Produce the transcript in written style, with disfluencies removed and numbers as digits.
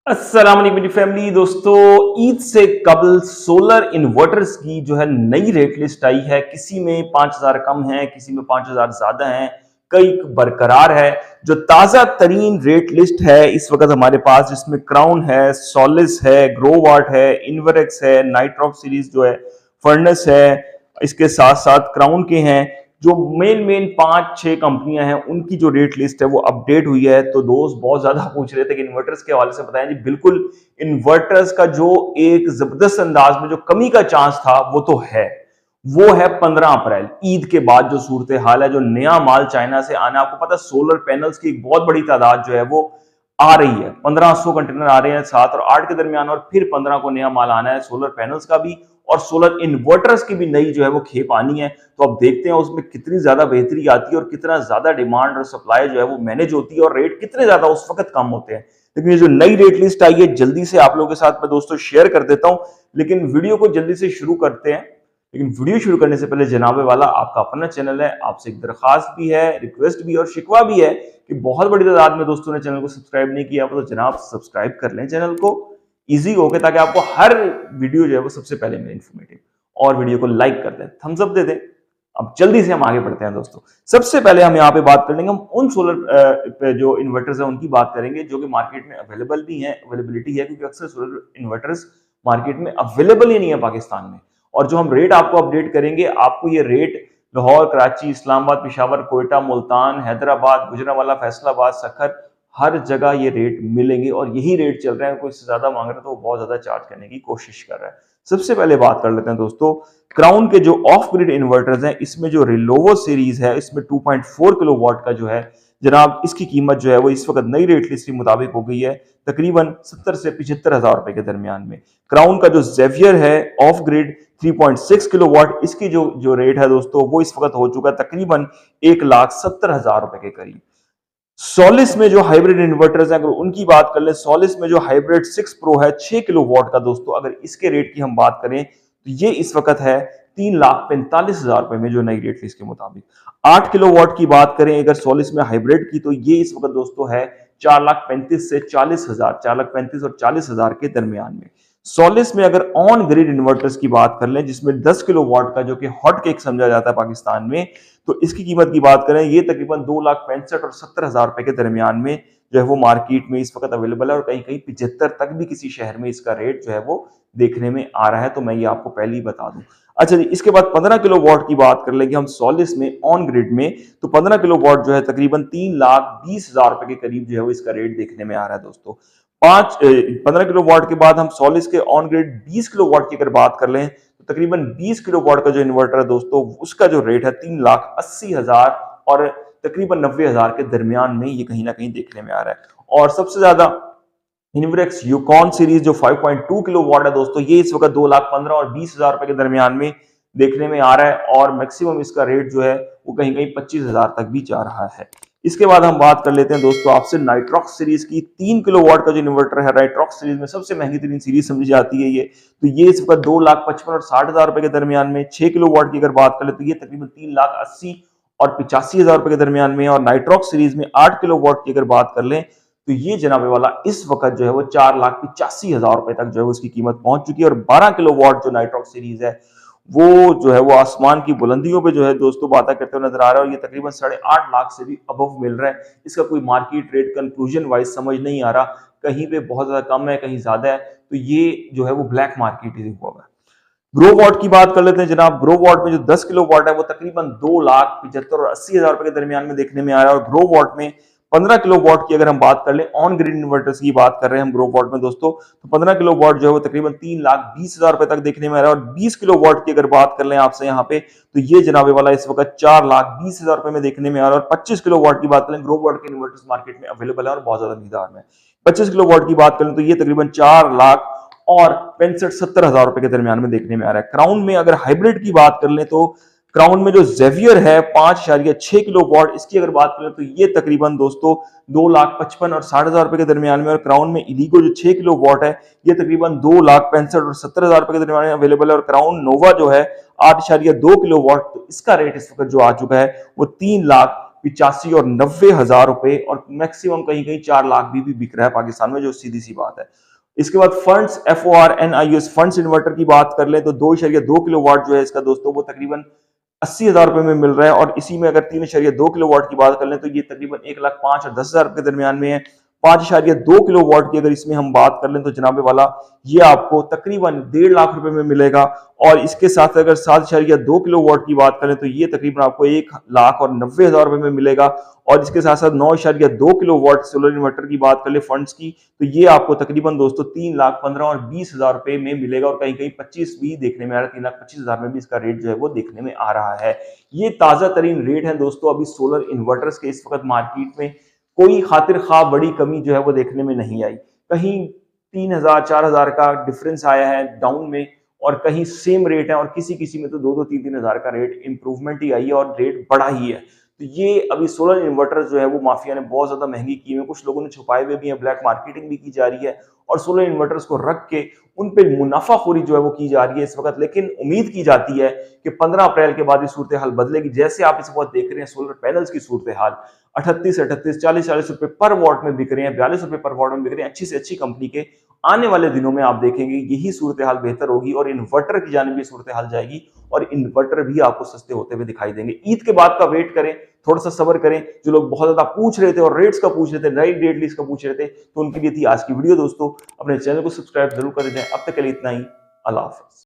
अस्सलाम वालेकुम मेरी फैमिली दोस्तों। ईद से कबल सोलर इन्वर्टर्स की जो है नई रेट लिस्ट आई है। किसी में 5,000 कम है, किसी में 5,000 ज्यादा है, कई बरकरार है। जो ताजा तरीन रेट लिस्ट है इस वक्त हमारे पास, जिसमें क्राउन है, सोलिस है, ग्रोवाट है, इन्वरेक्स है, नाइट्रॉक सीरीज जो है, फर्नेस है, इसके साथ साथ क्राउन के हैं। जो मेन 5-6 कंपनियां हैं उनकी जो रेट लिस्ट है वो अपडेट हुई है। तो दोस्त बहुत ज्यादा पूछ रहे थे कि इन्वर्टर्स के हवाले से बताएं जी। बिल्कुल, इन्वर्टर्स का जो एक जबरदस्त अंदाज में जो कमी का चांस था वो तो है। वो है 15 अप्रैल ईद के बाद जो सूरत हाल है, जो नया माल चाइना से आना। आपको पता है सोलर पैनल्स की एक बहुत बड़ी तादाद जो है वो आ रही है। 1500 कंटेनर आ रहे हैं 7 और 8 के दरमियान, और फिर 15 को नया माल आना है सोलर पैनल्स का भी, और सोलर इन्वर्टर्स की भी नई जो है वो खेप आनी है। तो अब देखते हैं उसमें कितनी ज्यादा बेहतरी आती है और कितना ज्यादा डिमांड और सप्लाई जो है वो मैनेज होती है, और रेट कितने ज्यादा उस वक्त कम होते हैं। लेकिन ये जो नई रेट लिस्ट आई है जल्दी से आप लोगों के साथ मैं दोस्तों शेयर कर देता हूं। लेकिन वीडियो को जल्दी से शुरू करते हैं। लेकिन वीडियो शुरू करने से पहले जनाबे वाला आपका अपना चैनल है, आपसे एक दरखास्त भी है, रिक्वेस्ट भी और शिकवा भी है कि बहुत बड़ी तादाद में दोस्तों ने चैनल को सब्सक्राइब नहीं किया, तो जनाब सब्सक्राइब कर लें चैनल को, इजी हो के, ताकि आपको हर वीडियो जो है वो सबसे पहले मिले इन्फॉर्मेटिव। और वीडियो को लाइक कर दें, थम्स अप दे दें। अब जल्दी से हम आगे बढ़ते हैं दोस्तों। सबसे पहले हम यहाँ पे बात कर लेंगे, हम उन सोलर जो इन्वर्टर्स हैं उनकी बात करेंगे जो कि मार्केट में अवेलेबल भी हैं, अवेलेबिलिटी है, क्योंकि अक्सर सोलर इन्वर्टर्स मार्केट में अवेलेबल ही नहीं है पाकिस्तान में। और जो हम रेट आपको अपडेट करेंगे, आपको ये रेट लाहौर, कराची, इस्लामाबाद, पेशावर, कोयटा, मुल्तान, हैदराबाद, गुजरांवाला, फैसलाबाद, सखर, हर जगह ये रेट मिलेंगे। और यही रेट चल रहे हैं। कोई इससे ज्यादा मांग रहा है तो वो बहुत ज्यादा चार्ज करने की कोशिश कर रहा है। सबसे पहले बात कर लेते हैं दोस्तों क्राउन के जो ऑफ ग्रिड इन्वर्टर्स हैं। इसमें जो रिलोवो सीरीज है, इसमें 2.4 किलोवाट का जो है जनाब, इसकी कीमत जो है वो इस वक्त नई रेट लिस्ट के मुताबिक हो गई है तकरीबन 70 से 75 हजार रुपए के दरमियान में। क्राउन का जो जेवियर है ऑफ ग्रिड 3.6 किलोवाट, इसकी जो रेट है दोस्तों वो इस वक्त हो चुका है तकरीबन 1,70,000 रुपए के करीब। सोलिस में जो हाइब्रिड इन्वर्टर्स हैं, अगर उनकी बात कर ले, सोलिस में जो हाइब्रिड 6 प्रो है 6 किलोवाट का दोस्तों, अगर इसके रेट की हम बात करें तो ये इस वक्त है 3,45,000 रुपए में, जो नई रेट लिस्ट के मुताबिक। 8 किलोवाट की बात करें अगर सोलिस में हाइब्रिड की, तो ये इस वक्त दोस्तों है 4,35,000 से 40,000, 4,35,000 और 40,000 के दरमियान में। सोलिस में अगर ऑन ग्रिड इन्वर्टर्स की बात कर लें, जिसमें 10 किलोवाट का जो कि हॉट केक समझा जाता है पाकिस्तान में, तो इसकी कीमत की बात करें, ये तकरीबन 2,65,000 और 70,000 रुपए के दरमियान में जो है वो मार्केट में इस वक्त अवेलेबल है। और कहीं कहीं 75 तक भी किसी शहर में इसका रेट जो है वो देखने में आ रहा है। तो मैं ये आपको पहले ही बता दूं। अच्छा जी, इसके बाद 15 किलोवाट की बात कर लेंगे हम सोलिस में ऑन ग्रिड में, तो 15 किलोवाट जो है तकरीबन 3,20,000 रुपए के करीब जो है वो इसका रेट देखने में आ रहा है दोस्तों। 15 किलोवाट के बाद हम सोलिस के ऑन ग्रिड 20 किलोवाट की अगर बात कर लें, तो तकरीबन 20 किलोवाट का जो इन्वर्टर है दोस्तों, उसका जो रेट है 3,80,000 और तकरीबन 90,000 के दरमियान में ये कहीं ना कहीं देखने में आ रहा है। और सबसे ज्यादा इन्वरेक्स यूकॉन सीरीज जो 5.2 किलोवाट है दोस्तों, ये इस वक्त 2,15,000 और 20,000 रुपए के दरमियान में देखने में आ रहा है। और मैक्सिमम इसका रेट जो है वो कहीं कहीं 25,000 तक भी जा रहा है। इसके बाद हम बात कर लेते हैं दोस्तों आपसे नाइट्रॉक्स सीरीज की। 3 किलोवाट का जो इन्वर्टर है नाइट्रॉक्स सीरीज में सबसे महंगी तरीन सीरीज समझी जाती है ये। तो ये इस वक्त 2,55,000 और 60,000 रुपए के दरमियान में। 6 किलोवाट की अगर बात कर ले तो ये तकरीबन 3,80,000 और 85,000 रुपए के दरमियान में। और नाइट्रॉक्स सीरीज में 8 किलोवाट की अगर बात कर लें, तो ये जनाबे वाला इस वक्त जो है वो 4,85,000 रुपए तक जो है उसकी कीमत पहुंच चुकी है। और 12 किलोवाट जो नाइट्रॉक्स सीरीज है वो जो है वो आसमान की बुलंदियों पे जो है दोस्तों बातें करते हुए नजर आ रहा है। और ये तकरीबन 8.5 लाख से भी अबव मिल रहा है। इसका कोई मार्केट रेट कंक्लूजन वाइज समझ नहीं आ रहा, कहीं पे बहुत ज्यादा कम है, कहीं ज्यादा है। तो ये जो है वो ब्लैक मार्केट ही हुआ है। ग्रो वॉट की बात कर लेते हैं जनाब। ग्रो वॉट में जो 10 किलो वॉट है वो तकरीबन 2,75,000 और 80,000 रुपए के दरमियान में देखने में आ रहा है। और ग्रो वॉट में 15 किलो वॉट की अगर हम बात कर लें, ऑन ग्रिड इन्वर्टर्स की बात कर रहे हैं हम ग्रो वॉट में दोस्तों, तो 15 किलो वॉट जो है वो तकरीबन 3,20,000 रुपए तक देखने में आ रहा है। और 20 किलो वॉट की अगर बात कर लें आपसे यहाँ पे, तो ये जनाबे वाला इस वक्त 4,20,000 रुपए में देखने में आ रहा है। और 25 किलो वॉट की बात करें, ग्रो वॉट के इन्वर्टर्स मार्केट में अवेलेबल है और बहुत ज्यादा मिकदार में। 25 किलो वॉट की बात करें तो ये तकरीबन 4,65,000 और 65-70,000 रुपए के दरमियान में देखने में आ रहा है। क्राउन में अगर हाइब्रिड की बात कर लें, तो क्राउन में जो जेवियर है 5.6 किलो वॉट, इसकी अगर बात करें तो ये तकरीबन दोस्तों 2,55,000 और 60,000 रुपए के दरमियान में। और क्राउन में इलीगो जो 6 किलो वॉट है ये तकरीबन 2,65,000 और 70,000 रुपए के दरमियान में अवेलेबल है। और क्राउन नोवा जो है 8.2 किलो वॉट, तो इसका रेट इस वक्त जो आ चुका है वो 85 और 90 हज़ार रुपए, और मैक्सिमम कहीं कहीं 4 लाख भी बिक रहा है पाकिस्तान में, जो सीधी सी बात है। इसके बाद फंड्स FORNIUS फंड्स इन्वर्टर की बात कर ले तो 2.2 किलोवाट जो है इसका दोस्तों वो तकरीबन 80 हज़ार रुपए में मिल रहा है, और इसी में अगर 3.2 किलोवाट की बात कर लें तो ये तकरीबन 1,05,000 और 10,000 के दरमियान में है। 5.2 किलोवाट की अगर इसमें हम बात कर लें तो जनाबे वाला ये आपको तकरीबन 1.5 लाख रुपए में मिलेगा, और इसके साथ अगर 7.2 किलोवाट की बात करें तो ये तकरीबन आपको 1,90,000 रुपए में मिलेगा, और इसके साथ साथ 9.2 किलोवाट सोलर इन्वर्टर की बात कर ले फंड्स की तो ये आपको तकरीबन दोस्तों 3,15,000 और 20,000 रुपए में मिलेगा, और कहीं कहीं 25 भी देखने में आ रहा है, 3,25,000 में भी इसका रेट जो है वो देखने में आ रहा है। ये ताजा तरीन रेट है दोस्तों अभी सोलर इन्वर्टर्स के इस वक्त मार्केट में। कोई खातिर खा बड़ी कमी जो है वो देखने में नहीं आई, कहीं 3,000 4,000 का डिफरेंस आया है डाउन में, और कहीं सेम रेट है, और किसी किसी में तो 2-2 3-3 हज़ार का रेट इंप्रूवमेंट ही आई है और रेट बढ़ा ही है। तो ये अभी सोलर इन्वर्टर जो है वो माफिया ने बहुत ज्यादा महंगी की है, कुछ लोगों ने छुपाए हुए भी हैं, ब्लैक मार्केटिंग भी की जा रही है, और सोलर इन्वर्टर्स को रख के उन पे मुनाफाखोरी जो है वो की जा रही है इस वक्त। लेकिन उम्मीद की जाती है कि 15 अप्रैल के बाद ये सूरत हाल बदलेगी। जैसे आप इस वक्त देख रहे हैं सोलर पैनल्स की सूरत हाल 38 40 रुपए पर वॉट में बिक रहे हैं, 42 रुपए पर वॉट में बिक रहे हैं अच्छी से अच्छी कंपनी के। आने वाले दिनों में आप देखेंगे यही सूरत हाल बेहतर होगी, और इन्वर्टर की जानिब भी सूरत हाल जाएगी, और इन्वर्टर भी आपको सस्ते होते हुए दिखाई देंगे। ईद के बाद का वेट करें, थोड़ा सा सब्र करें। जो लोग बहुत ज्यादा पूछ रहे थे और रेट्स का पूछ रहे थे, नई रेट लिस्ट का पूछ रहे थे, तो उनके लिए थी आज की वीडियो दोस्तों। अपने चैनल को सब्सक्राइब जरूर कर दें। अब तक के लिए इतना ही, अल्लाह हाफिज।